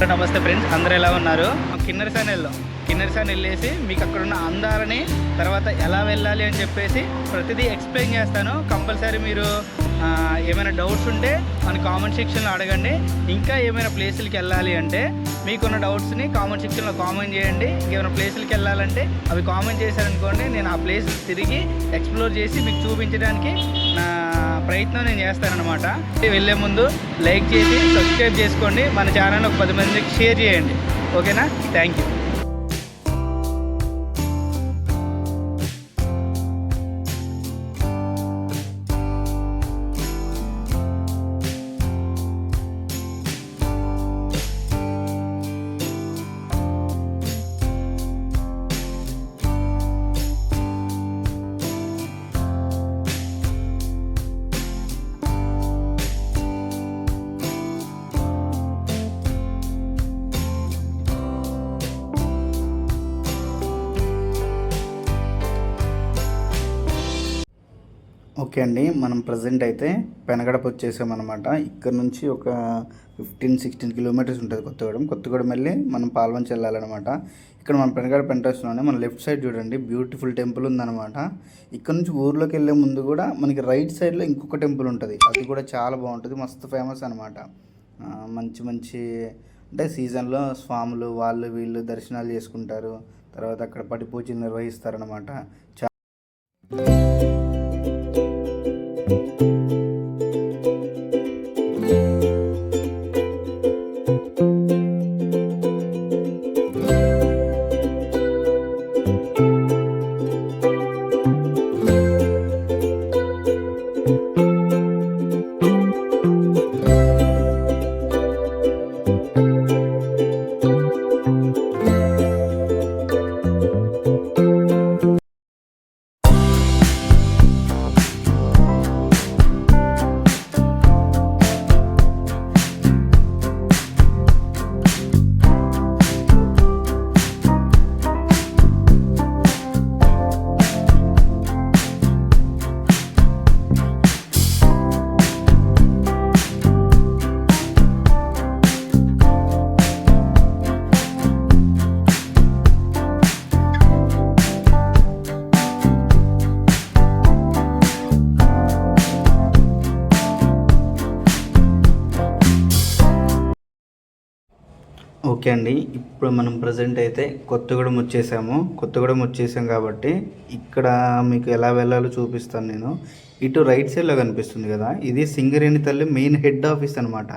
నమస్తే ఫ్రెండ్స్, అందరూ ఎలా ఉన్నారు? కిన్నెరసాని వెళ్ళేసి మీకు అక్కడ ఉన్న అందాలని తర్వాత ఎలా వెళ్ళాలి అని చెప్పేసి ప్రతిదీ ఎక్స్ప్లెయిన్ చేస్తాను. కంపల్సరీ మీరు ఏమైనా డౌట్స్ ఉంటే మన కామెంట్ సెక్షన్లో అడగండి. ఇంకా ఏమైనా ప్లేసులకి వెళ్ళాలి అంటే మీకున్న డౌట్స్ని కామెంట్ సెక్షన్లో కామెంట్ చేయండి. ఇంకేమైనా ప్లేసులకి వెళ్ళాలంటే అవి కామెంట్ చేశారనుకోండి, నేను ఆ ప్లేస్ తిరిగి ఎక్స్ప్లోర్ చేసి మీకు చూపించడానికి నా ప్రయత్నం నేను చేస్తానన్నమాట. వెళ్ళే ముందు లైక్ చేసి సబ్స్క్రైబ్ చేసుకోండి. మన ఛానల్ ఒక 10 మందికి షేర్ చేయండి. ఓకేనా? Thank you. ఓకే అండి, మనం ప్రజెంట్ అయితే పెనగడప వచ్చేసామన్నమాట. ఇక్కడ నుంచి ఒక 15-16 కిలోమీటర్స్ ఉంటుంది కొత్తగూడెం వెళ్ళి మనం పాల్వంచ వెళ్ళాలన్నమాట. ఇక్కడ మన పెనగడప ఎంట్రన్స్లోనే మన లెఫ్ట్ సైడ్ చూడండి బ్యూటిఫుల్ టెంపుల్ ఉందన్నమాట. ఇక్కడ నుంచి ఊర్లోకి వెళ్ళే ముందు కూడా మనకి రైట్ సైడ్లో ఇంకొక టెంపుల్ ఉంటుంది, అది కూడా చాలా బాగుంటుంది, మస్తు ఫేమస్ అనమాట. మంచి అంటే సీజన్లో స్వాములు వాళ్ళు వీళ్ళు దర్శనాలు చేసుకుంటారు, తర్వాత అక్కడ పడి పూజలు నిర్వహిస్తారనమాట. ఓకే అండి, ఇప్పుడు మనం ప్రజెంట్ అయితే కొత్తగూడెం వచ్చేసాం కాబట్టి ఇక్కడ మీకు ఎలా వెళ్ళాలో చూపిస్తాను నేను. ఇటు రైట్ సైడ్లో కనిపిస్తుంది కదా, ఇది సింగరేణి తల్లి మెయిన్ హెడ్ ఆఫీస్ అనమాట.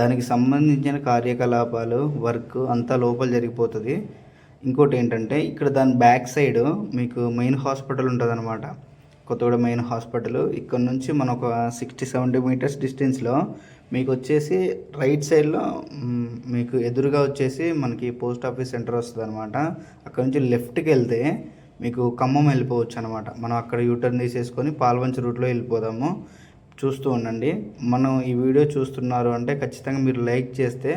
దానికి సంబంధించిన కార్యకలాపాలు వర్క్ అంతా లోపల జరిగిపోతుంది. ఇంకోటి ఏంటంటే ఇక్కడ దాని బ్యాక్ సైడ్ మీకు మెయిన్ హాస్పిటల్ ఉంటుంది అనమాట, కొత్తగూడెం మెయిన్ హాస్పిటల్. ఇక్కడ నుంచి మన ఒక 60-70 మీటర్స్ డిస్టెన్స్లో మీకు వచ్చేసి రైట్ సైడ్లో మీకు ఎదురుగా వచ్చేసి మనకి పోస్ట్ ఆఫీస్ సెంటర్ వస్తుంది అనమాట. అక్కడ నుంచి లెఫ్ట్కి వెళ్తే మీకు ఖమ్మం వెళ్ళిపోవచ్చు అనమాట. మనం అక్కడ యూటర్న్ తీసేసుకొని పాల్వంచ రూట్లో వెళ్ళిపోదాము. చూస్తూ ఉండండి. మనం ఈ వీడియో చూస్తున్నారు అంటే ఖచ్చితంగా మీరు లైక్ చేస్తే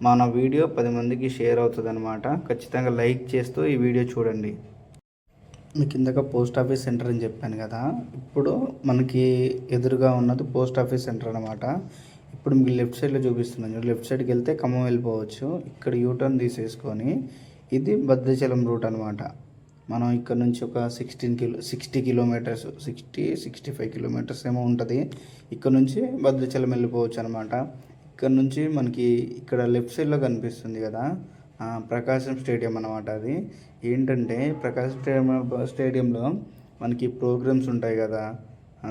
మన వీడియో 10 మందికి షేర్ అవుతుంది అనమాట. ఖచ్చితంగా లైక్ చేస్తూ ఈ వీడియో చూడండి. మీకు ఇందాక పోస్ట్ ఆఫీస్ సెంటర్ అని చెప్పాను కదా, ఇప్పుడు మనకి ఎదురుగా ఉన్నది పోస్ట్ ఆఫీస్ సెంటర్ అనమాట. ఇప్పుడు మీకు లెఫ్ట్ సైడ్లో చూపిస్తున్నాను, లెఫ్ట్ సైడ్కి వెళ్తే ఖమ్మం వెళ్ళిపోవచ్చు. ఇక్కడ యూటర్న్ తీసేసుకొని ఇది భద్రాచలం రూట్ అనమాట. మనం ఇక్కడ నుంచి ఒక 60 కిలోమీటర్స్ 65 కిలోమీటర్స్ ఏమో ఉంటుంది. ఇక్కడ నుంచి భద్రాచలం వెళ్ళిపోవచ్చు అనమాట. ఇక్కడ నుంచి మనకి ఇక్కడ లెఫ్ట్ సైడ్లో కనిపిస్తుంది కదా ప్రకాశం స్టేడియం అనమాట. అది ఏంటంటే ప్రకాశం స్టేడియంలో మనకి ప్రోగ్రామ్స్ ఉంటాయి కదా,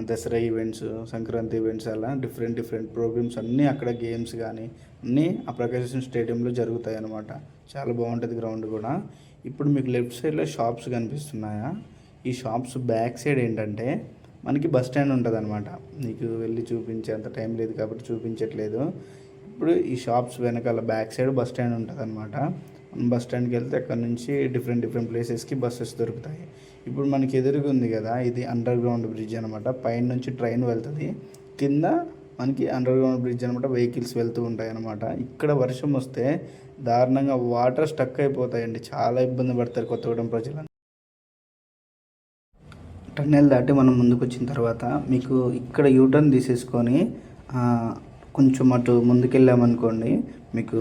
దసరా ఈవెంట్స్, సంక్రాంతి ఈవెంట్స్, అలా డిఫరెంట్ ప్రోగ్రామ్స్ అన్నీ అక్కడ గేమ్స్ కానీ అన్నీ ఆ ప్రకాశం స్టేడియంలో జరుగుతాయి అన్నమాట. చాలా బాగుంటుంది గ్రౌండ్ కూడా. ఇప్పుడు మీకు లెఫ్ట్ సైడ్లో షాప్స్ కనిపిస్తున్నాయా? ఈ షాప్స్ బ్యాక్ సైడ్ ఏంటంటే మనకి బస్ స్టాండ్ ఉంటుంది అనమాట. మీకు వెళ్ళి చూపించే అంత టైం లేదు కాబట్టి చూపించట్లేదు. ఇప్పుడు ఈ షాప్స్ వెనకాల బ్యాక్ సైడ్ బస్ స్టాండ్ ఉంటుంది అనమాట. బస్ స్టాండ్కి వెళ్తే అక్కడ నుంచి డిఫరెంట్ ప్లేసెస్కి బస్సెస్ దొరుకుతాయి. ఇప్పుడు మనకి ఎదురుగా ఉంది కదా, ఇది అండర్ గ్రౌండ్ బ్రిడ్జ్ అనమాట. పైన నుంచి ట్రైన్ వెళ్తుంది, కింద మనకి అండర్ గ్రౌండ్ బ్రిడ్జ్ అనమాట. వెహికల్స్ వెళ్తూ ఉంటాయి అనమాట. ఇక్కడ వర్షం వస్తే దారుణంగా వాటర్ స్టక్ అయిపోతాయండి, చాలా ఇబ్బంది పడతారు కొత్తగూడెం ప్రజలు. టన్నెల్ దాటి మనం ముందుకు వచ్చిన తర్వాత మీకు ఇక్కడ యూటర్న్ తీసేసుకొని కొంచెం అటు ముందుకెళ్ళామనుకోండి, మీకు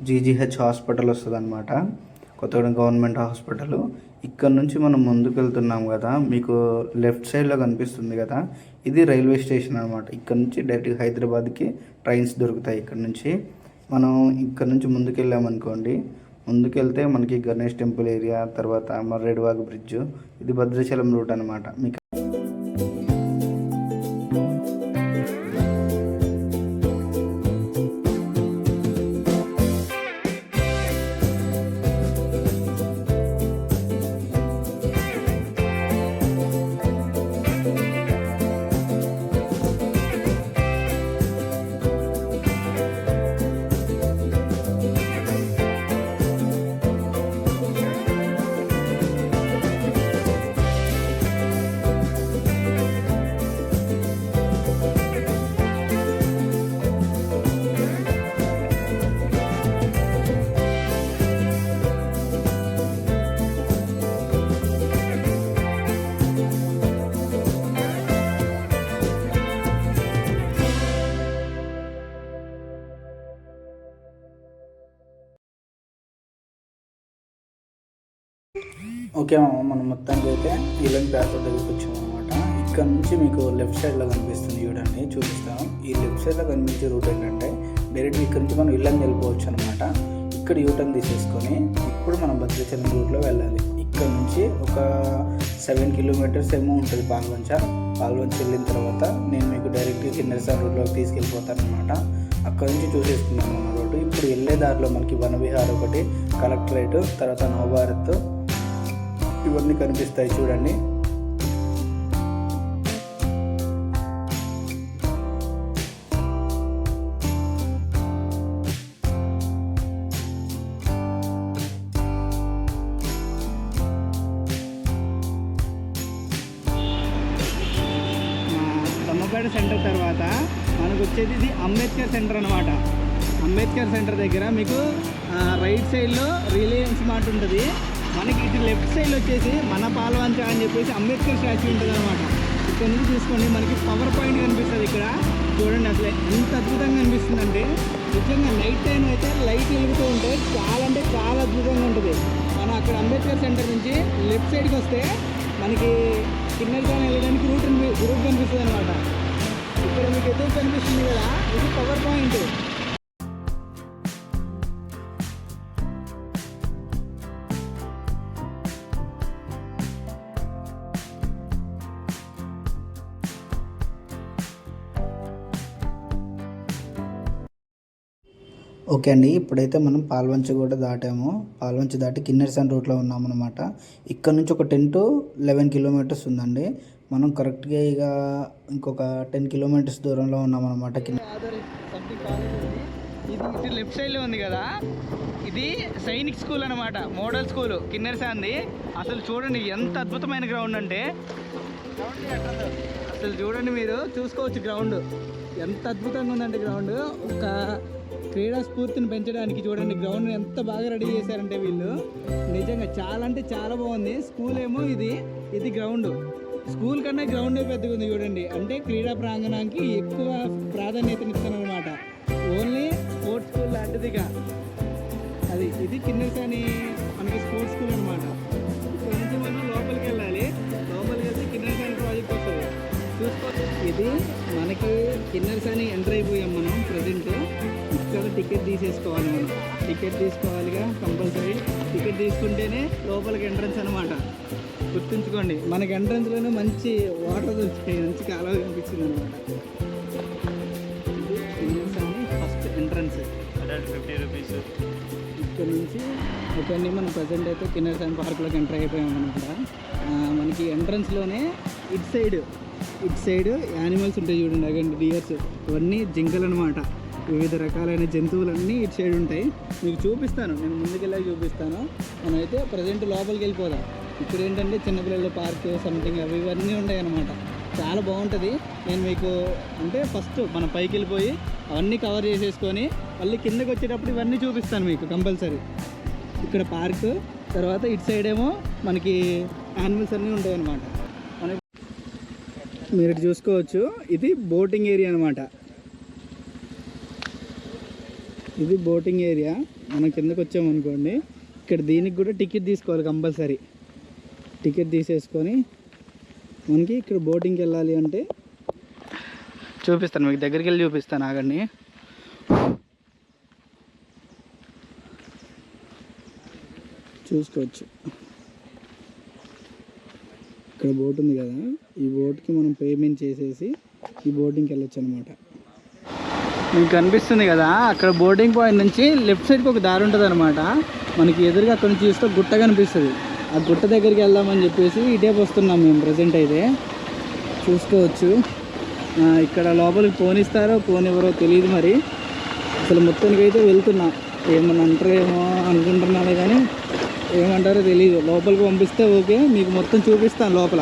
జీజీహెచ్ హాస్పిటల్ వస్తుంది అనమాట, కొత్తగూడెం గవర్నమెంట్ హాస్పిటల్. ఇక్కడ నుంచి మనం ముందుకు వెళ్తున్నాం కదా, మీకు లెఫ్ట్ సైడ్లో కనిపిస్తుంది కదా, ఇది రైల్వే స్టేషన్ అనమాట. ఇక్కడ నుంచి డైరెక్ట్గా హైదరాబాద్కి ట్రైన్స్ దొరుకుతాయి. ఇక్కడ నుంచి మనం ఇక్కడ నుంచి ముందుకు వెళ్ళామనుకోండి, ముందుకెళ్తే మనకి గణేష్ టెంపుల్ ఏరియా, తర్వాత మర్రేడువాగు బ్రిడ్జ్, ఇది భద్రాచలం రూట్ అనమాట. మీకు ఓకే మామ, మనం మొత్తానికి అయితే ఇల్లంగి ప్యాసర్ దగ్గరికి వచ్చాము అనమాట. ఇక్కడ నుంచి మీకు లెఫ్ట్ సైడ్లో కనిపిస్తుంది చూడండి, చూపిస్తాను. ఈ లెఫ్ట్ సైడ్లో కనిపించే రూట్ ఏంటంటే డైరెక్ట్ ఇక్కడ నుంచి మనం ఇల్లంగి వెళ్ళిపోవచ్చు అనమాట. ఇక్కడ యూటర్న్ తీసేసుకొని ఇప్పుడు మనం భద్రాచలం రూట్లో వెళ్ళాలి. ఇక్కడ నుంచి ఒక 7 కిలోమీటర్స్ ఏమో ఉంటుంది పాల్వంచ. పాల్వంచ వెళ్ళిన తర్వాత నేను మీకు డైరెక్ట్గా కిన్నెరసాని రూట్లోకి తీసుకెళ్ళిపోతాను అనమాట. అక్కడ నుంచి చూసేసుకున్నాం మన రోడ్డు. ఇప్పుడు వెళ్ళే దారిలో మనకి వనవిహార్ ఒకటి, కలెక్టరేట్, తర్వాత నవభారత్, ఇవన్నీ కనిపిస్తాయి చూడండి. దమ్మపేట సెంటర్ తర్వాత మనకు వచ్చేది ఇది అంబేద్కర్ సెంటర్ అనమాట. అంబేద్కర్ సెంటర్ దగ్గర మీకు రైట్ సైడ్లో రిలయన్స్ మార్ట్ ఉంటుంది. మనకి ఇటు లెఫ్ట్ సైడ్లో వచ్చేసి మన పాల్వంచ అని చెప్పేసి అంబేద్కర్ స్టాచ్యూ ఉంటుంది అనమాట. ఇక్కడ నుంచి చూసుకోండి, మనకి పవర్ పాయింట్ కనిపిస్తుంది. ఇక్కడ చూడండి, అసలు ఎంత అద్భుతంగా కనిపిస్తుందంటే నిజంగా నైట్ టైం అయితే లైట్ వెలుగుతూ ఉంటే చాలా అంటే చాలా అద్భుతంగా ఉంటుంది. మనం అక్కడ అంబేద్కర్ సెంటర్ నుంచి లెఫ్ట్ సైడ్కి వస్తే మనకి కిన్నెరసాని వెళ్ళడానికి రూట్ కనిపిస్తుంది అనమాట. ఇక్కడ మీకు ఎదురు కనిపిస్తుంది కదా, ఇది పవర్ పాయింట్. ఓకే అండి, ఇప్పుడైతే మనం పాల్వంచ కూడా దాటాము. పాల్వంచ దాటి కిన్నెరసాని రూట్లో ఉన్నామన్నమాట. ఇక్కడ నుంచి ఒక 10 to 11 కిలోమీటర్స్ ఉందండి. మనం కరెక్ట్గా ఇక ఇంకొక 10 కిలోమీటర్స్ దూరంలో ఉన్నామన్నమాట. ఇది ఇటు లెఫ్ట్ సైడ్లో ఉంది కదా, ఇది సైనిక్ స్కూల్ అనమాట, మోడల్ స్కూల్ కిన్నెరసానిది. అసలు చూడండి ఎంత అద్భుతమైన గ్రౌండ్ అంటే, అసలు చూడండి మీరు చూసుకోవచ్చు గ్రౌండ్ ఎంత అద్భుతంగా ఉందంటే. గ్రౌండ్ ఒక క్రీడా స్ఫూర్తిని పెంచడానికి చూడండి గ్రౌండ్ ఎంత బాగా రెడీ చేశారంటే వీళ్ళు. నిజంగా చాలా అంటే చాలా బాగుంది. స్కూల్ ఏమో ఇది గ్రౌండ్, స్కూల్ కన్నా గ్రౌండే పెద్దగా ఉంది చూడండి. అంటే క్రీడా ప్రాంగణానికి ఎక్కువ ప్రాధాన్యతనిస్తారనమాట. ఓన్లీ స్పోర్ట్స్ స్కూల్ లాంటిదిగా అది. ఇది కిన్నెరసాని మనకి స్పోర్ట్స్ స్కూల్ అనమాట. ఇక్కడ నుంచి మనం లోపలికి వెళ్ళాలి. లోపలికి వెళ్తే కిన్నెరసాని ప్రాజెక్ట్ వస్తుంది చూసుకో. ఇది మనకి కిన్నెరసాని ఎంటర్ అయిపోయాం మనం ప్రజెంట్. ఇక్కడ టికెట్ తీసేసుకోవాలి, మనం టికెట్ తీసుకోవాలిగా కంపల్సరీ. టికెట్ తీసుకుంటేనే లోపలికి ఎంట్రన్స్ అనమాట. గుర్తుంచుకోండి, మనకి ఎంట్రన్స్లోనే మంచి వాటర్ దొరుకుతాయి, మంచి కాలువ కనిపించింది అనమాట. First entrance 50 rupees. ఇక్కడ నుంచి ఓకే, మనం ప్రజెంట్ అయితే కిన్నెరసాని పార్క్లోకి ఎంటర్ అయిపోయాం అనమాట. మనకి ఎంట్రన్స్లోనే ఇటు సైడ్ యానిమల్స్ ఉంటాయి చూడండి, అగండి డియర్స్, ఇవన్నీ జింకలు అనమాట. వివిధ రకాలైన జంతువులన్నీ ఇటు సైడ్ ఉంటాయి. మీకు చూపిస్తాను, నేను ముందుకెళ్ళి చూపిస్తాను. మనమైతే ప్రజెంట్ లోపలికి వెళ్ళిపోదాం. ఇక్కడ ఏంటంటే చిన్నపిల్లల పార్క్ సంథింగ్ అవి ఇవన్నీ ఉంటాయి అన్నమాట. చాలా బాగుంటుంది. నేను మీకు అంటే ఫస్ట్ మనం పైకి వెళ్ళిపోయి అవన్నీ కవర్ చేసేసుకొని మళ్ళీ కిందకి వచ్చేటప్పుడు ఇవన్నీ చూపిస్తాను మీకు కంపల్సరీ. ఇక్కడ పార్క్, తర్వాత ఇటు సైడ్ ఏమో మనకి యానిమల్స్ అన్నీ ఉంటాయి అన్నమాట. మీరు చూసుకోవచ్చు, ఇది బోటింగ్ ఏరియా అనమాట. ఇది బోటింగ్ ఏరియా. మనం కిందకు వచ్చామనుకోండి, ఇక్కడ దీనికి కూడా టికెట్ తీసుకోవాలి కంపల్సరీ. టికెట్ తీసేసుకొని మనకి ఇక్కడ బోటింగ్కి వెళ్ళాలి అంటే చూపిస్తాను, మీకు దగ్గరికి వెళ్ళి చూపిస్తాను, ఆగండి. చూసుకోవచ్చు, ఇక్కడ బోట్ ఉంది కదా, ఈ బోట్కి మనం పేమెంట్ చేసేసి ఈ బోటింగ్కి వెళ్ళొచ్చు అనమాట. మీకు కనిపిస్తుంది కదా, అక్కడ బోటింగ్ పాయింట్ నుంచి లెఫ్ట్ సైడ్కి ఒక దారి ఉంటుంది అనమాట. మనకి ఎదురుగా అక్కడ నుంచి చూస్తే గుట్ట కనిపిస్తుంది. ఆ గుట్ట దగ్గరికి వెళ్దామని చెప్పేసి ఇటేపు వస్తున్నాం మేము ప్రజెంట్ అయితే. చూసుకోవచ్చు, ఇక్కడ లోపలికి పోనిస్తారో పోనివ్వరో తెలియదు మరి. అసలు మొత్తానికి అయితే వెళ్తున్నా, ఏమన్నా అంటారేమో అనుకుంటున్నాను కానీ ఏమంటారో తెలియదు. లోపలికి పంపిస్తే ఓకే, మీకు మొత్తం చూపిస్తాను లోపల.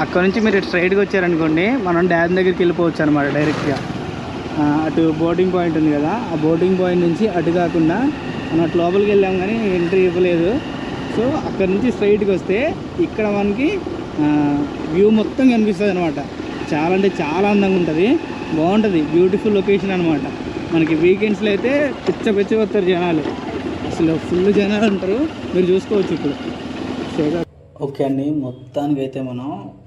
అక్కడ నుంచి మీరు స్ట్రైట్గా వచ్చారనుకోండి, మనం డ్యామ్ దగ్గరికి వెళ్ళిపోవచ్చు అనమాట డైరెక్ట్గా. అటు బోటింగ్ పాయింట్ ఉంది కదా, ఆ బోటింగ్ పాయింట్ నుంచి అటు కాకుండా మనం అటు లోపలికి వెళ్ళాం కానీ ఎంట్రీ ఇవ్వలేదు. సో అక్కడ నుంచి స్ట్రైట్గా వస్తే ఇక్కడ మనకి వ్యూ మొత్తం కనిపిస్తుంది అనమాట. చాలా అంటే చాలా అందంగా ఉంటుంది, బాగుంటుంది, బ్యూటిఫుల్ లొకేషన్ అనమాట. మనకి వీకెండ్స్లో అయితే పిచ్చి వస్తారు జనాలు, అసలు ఫుల్ జనాలు ఉంటారు, మీరు చూసుకోవచ్చు ఇప్పుడు. ఓకే అండి, మొత్తానికి అయితే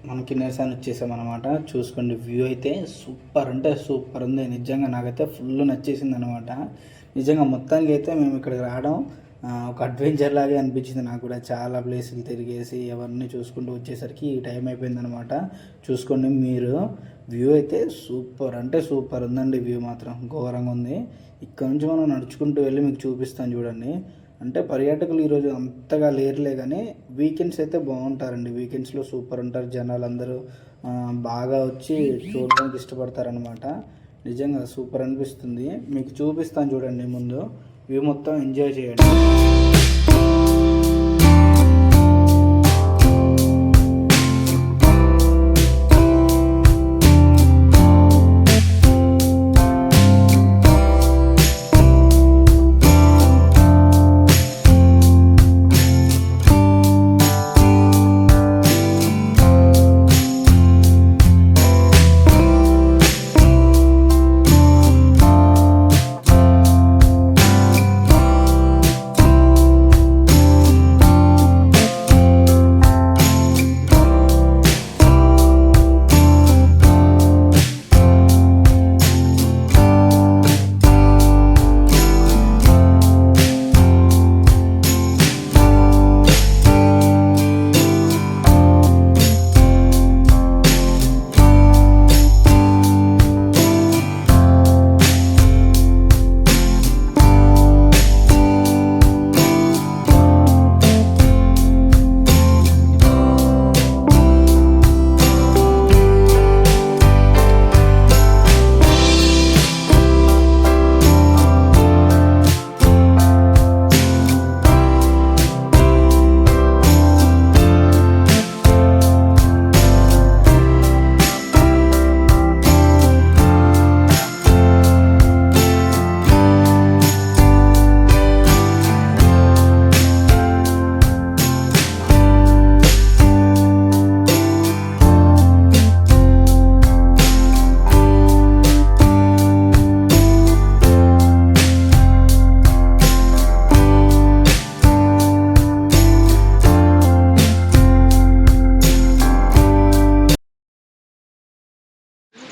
మన కిన్నెరసాని వచ్చేసామన్నమాట. చూసుకోండి, వ్యూ అయితే సూపర్ అంటే సూపర్ ఉంది. నిజంగా నాకైతే ఫుల్ నచ్చేసింది అనమాట. నిజంగా మొత్తానికి అయితే మేము ఇక్కడికి రావడం ఒక అడ్వెంచర్ లాగే అనిపించింది నాకు కూడా. చాలా ప్లేసులు తిరిగేసి ఎవరిని చూసుకుంటూ వచ్చేసరికి ఈ టైం అయిపోయింది అనమాట. చూసుకోండి మీరు, వ్యూ అయితే సూపర్ అంటే సూపర్ ఉందండి. వ్యూ మాత్రం ఘోరంగా ఉంది. ఇక్కడ నుంచి మనం నడుచుకుంటూ వెళ్ళి మీకు చూపిస్తాను చూడండి. అంటే పర్యాటకులు ఈరోజు అంతగా లేరులే కానీ వీకెండ్స్ అయితే బాగుంటారండి. వీకెండ్స్లో సూపర్ ఉంటారు జనాలు, అందరూ బాగా వచ్చి చూడడానికి ఇష్టపడతారనమాట. నిజంగా సూపర్ అనిపిస్తుంది. మీకు చూపిస్తాను చూడండి, ముందు వ్యూ మొత్తం ఎంజాయ్ చేయండి.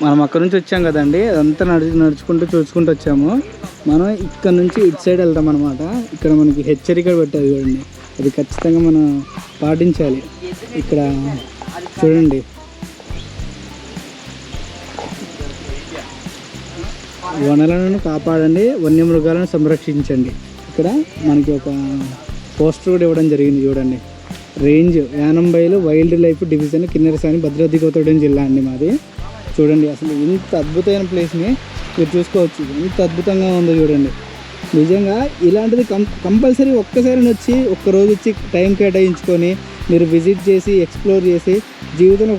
మనం అక్కడ నుంచి వచ్చాం కదండి, అదంతా నడుచుకుంటూ చూసుకుంటూ వచ్చాము. మనం ఇక్కడ నుంచి ఇటు సైడ్ వెళ్తాం అనమాట. ఇక్కడ మనకి హెచ్చరిక పెట్టారు చూడండి, అది ఖచ్చితంగా మనం పాటించాలి. ఇక్కడ చూడండి, వనరులను కాపాడండి, వన్యమృగాలను సంరక్షించండి. ఇక్కడ మనకి ఒక పోస్టర్ కూడా ఇవ్వడం జరిగింది చూడండి. Range Yanambailu wild life division Kinnerasani Bhadradri Kothagudem జిల్లా అండి మాది. చూడండి, అసలు ఇంత అద్భుతమైన ప్లేస్ని మీరు చూసుకోవచ్చు, ఎంత అద్భుతంగా ఉందో చూడండి. నిజంగా ఇలాంటిది కంపల్సరీ ఒక్కసారి వచ్చి ఒక్కరోజు వచ్చి టైం కేటాయించుకొని మీరు విజిట్ చేసి ఎక్స్ప్లోర్ చేసి జీవితంలో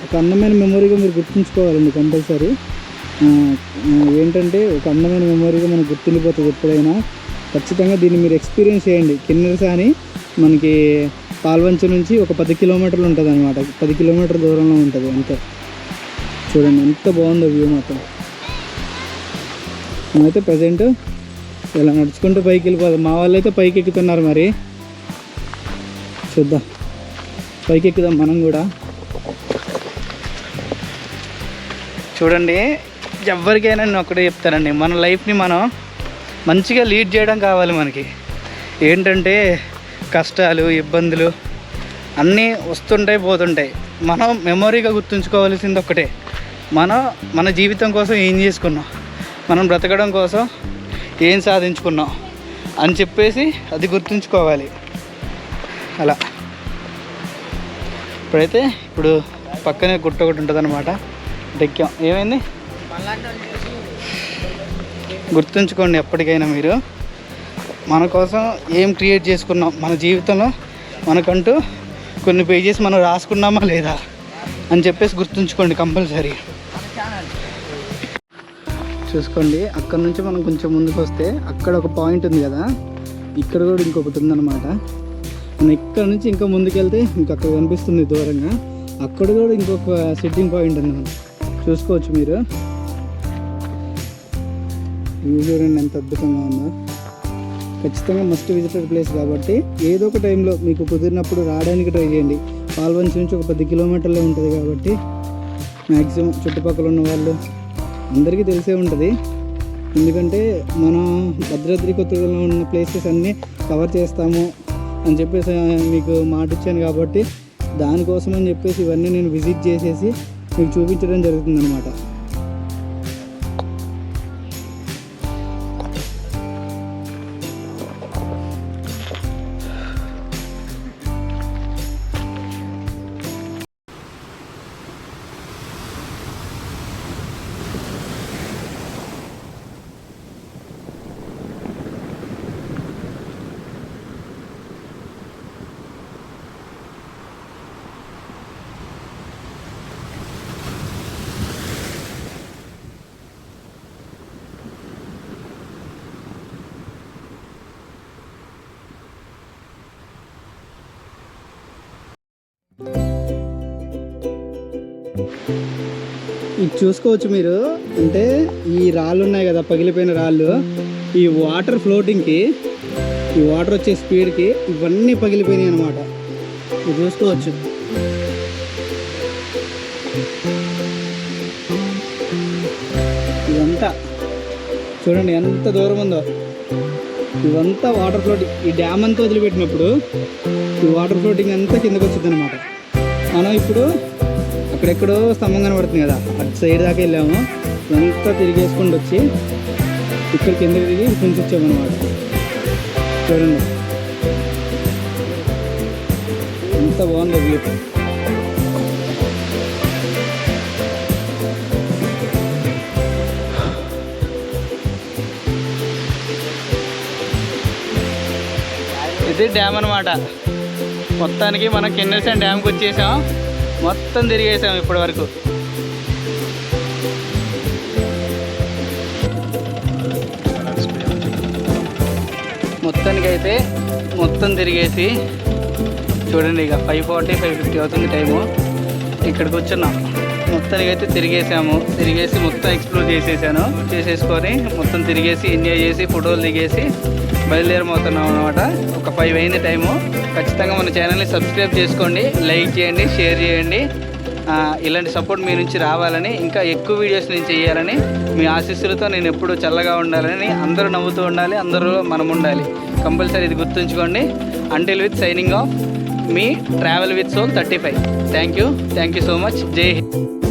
ఒక అందమైన మెమొరీగా మీరు గుర్తుంచుకోవాలండి కంపల్సరీ. ఏంటంటే ఒక అందమైన మెమొరీగా మనకు గుర్తుండిపోతుంది ఎప్పుడైనా. ఖచ్చితంగా దీన్ని మీరు ఎక్స్పీరియన్స్ చేయండి. కిన్నెరసాని మనకి పాల్వంచ నుంచి ఒక 10 కిలోమీటర్లు ఉంటుంది అనమాట. 10 కిలోమీటర్ల దూరంలో ఉంటుంది అంతే. చూడండి ఎంత బాగుందో వ్యూ మాత్రం. మేమైతే ప్రజెంట్ ఇలా నడుచుకుంటూ పైకి వెళ్ళిపోదాం. మా వాళ్ళు అయితే పైకి ఎక్కుతున్నారు, మరి చూద్దాం, పైకి ఎక్కుదాం మనం కూడా. చూడండి, ఎవరికైనా నేను ఒకటే చెప్తానండి, మన లైఫ్ని మనం మంచిగా లీడ్ చేయడం కావాలి. మనకి ఏంటంటే కష్టాలు, ఇబ్బందులు అన్నీ వస్తుంటాయి, పోతుంటాయి. మనం మెమొరీగా గుర్తుంచుకోవాల్సింది ఒకటే, మన జీవితం కోసం ఏం చేసుకున్నాం, మనం బ్రతకడం కోసం ఏం సాధించుకున్నాం అని చెప్పేసి అది గుర్తుంచుకోవాలి. అలా ఇప్పుడు పక్కనే గుట్ట ఒకటి ఉంటుంది అనమాట, ఎక్కాం. ఏమైంది గుర్తుంచుకోండి ఎప్పటికైనా, మీరు మన కోసం ఏం క్రియేట్ చేసుకున్నాం, మన జీవితంలో మనకంటూ కొన్ని పేజెస్ మనం రాసుకున్నామా లేదా అని చెప్పేసి గుర్తుంచుకోండి కంపల్సరీ. చూసుకోండి, అక్కడ నుంచి మనం కొంచెం ముందుకు వస్తే అక్కడ ఒక పాయింట్ ఉంది కదా, ఇక్కడ కూడా ఇంకొకటి ఉందన్నమాట. మనం ఇక్కడ నుంచి ఇంకా ముందుకెళ్తే అక్కడ కనిపిస్తుంది దూరంగా, అక్కడ కూడా ఇంకొక సిట్టింగ్ పాయింట్ ఉంది, మనం చూసుకోవచ్చు. మీరు వ్యూ చూడండి ఎంత అద్భుతంగా ఉందో. ఖచ్చితంగా మస్ట్ విజిటెడ్ ప్లేస్ కాబట్టి ఏదో ఒక టైంలో మీకు కుదిరినప్పుడు రావడానికి ట్రై చేయండి. పాల్వంచి నుంచి ఒక 10 కిలోమీటర్లే ఉంటుంది కాబట్టి మ్యాక్సిమం చుట్టుపక్కల ఉన్న వాళ్ళు అందరికీ తెలిసే ఉంటుంది. ఎందుకంటే మనం భద్రాద్రి కొత్తగూడెంలో ఉన్న ప్లేసెస్ అన్నీ కవర్ చేస్తాము అని చెప్పేసి మీకు మాట ఇచ్చాను కాబట్టి దానికోసం అని చెప్పేసి ఇవన్నీ నేను విజిట్ చేసేసి మీకు చూపించడం జరుగుతుందన్నమాట. ఇది చూసుకోవచ్చు మీరు, అంటే ఈ రాళ్ళు ఉన్నాయి కదా, పగిలిపోయిన రాళ్ళు, ఈ వాటర్ ఫ్లోటింగ్కి, ఈ వాటర్ వచ్చే స్పీడ్కి ఇవన్నీ పగిలిపోయినాయి అన్నమాట. ఇది చూసుకోవచ్చు. ఇదంతా చూడండి ఎంత దూరం ఉందో. ఇవంతా వాటర్ ఫ్లోటింగ్. ఈ డ్యామ్ అంతా వదిలిపెట్టినప్పుడు ఈ వాటర్ ఫ్లోటింగ్ అంతా కిందకు వచ్చింది అనమాట. మనం ఇప్పుడు అక్కడెక్కడో స్తంభం కనబడుతుంది కదా, అటు సైడ్ దాకా వెళ్ళాము. ఇదంతా తిరిగేసుకుంటూ వచ్చి ఇక్కడ కిందకి దిగి కొంచెం వచ్చామన్నమాట. చూడండి ఎంత బాగుంది వ్యూ. ఇది డ్యామ్ అనమాట. మొత్తానికి మనం కిన్నెరసాని డ్యామ్కి వచ్చేసాం, మొత్తం తిరిగేసాం ఇప్పటి వరకు. మొత్తానికైతే మొత్తం తిరిగేసి చూడండి, ఇక 5:40 5:50 అవుతుంది టైము. ఇక్కడికి వచ్చున్నాం. మొత్తానికైతే తిరిగేసి మొత్తం ఎక్స్ప్లోర్ చేసేసుకొని మొత్తం తిరిగేసి ఎంజాయ్ చేసి ఫోటోలు దిగేసి బయలుదేరమవుతున్నాం అనమాట. ఒక 5 అయింది టైము. ఖచ్చితంగా మన ఛానల్ని సబ్స్క్రైబ్ చేసుకోండి, లైక్ చేయండి, షేర్ చేయండి. ఇలాంటి సపోర్ట్ మీ నుంచి రావాలని, ఇంకా ఎక్కువ వీడియోస్ నేను చేయాలని, మీ ఆశీస్సులతో నేను ఎప్పుడూ చల్లగా ఉండాలని, అందరూ నవ్వుతూ ఉండాలి, అందరూ మనం ఉండాలి. కంపల్సరీ ఇది గుర్తుంచుకోండి. అంటిల్ విత్ సైనింగ్ ఆఫ్, మీ travel with soul 35. Thank you so much. Jai Hind.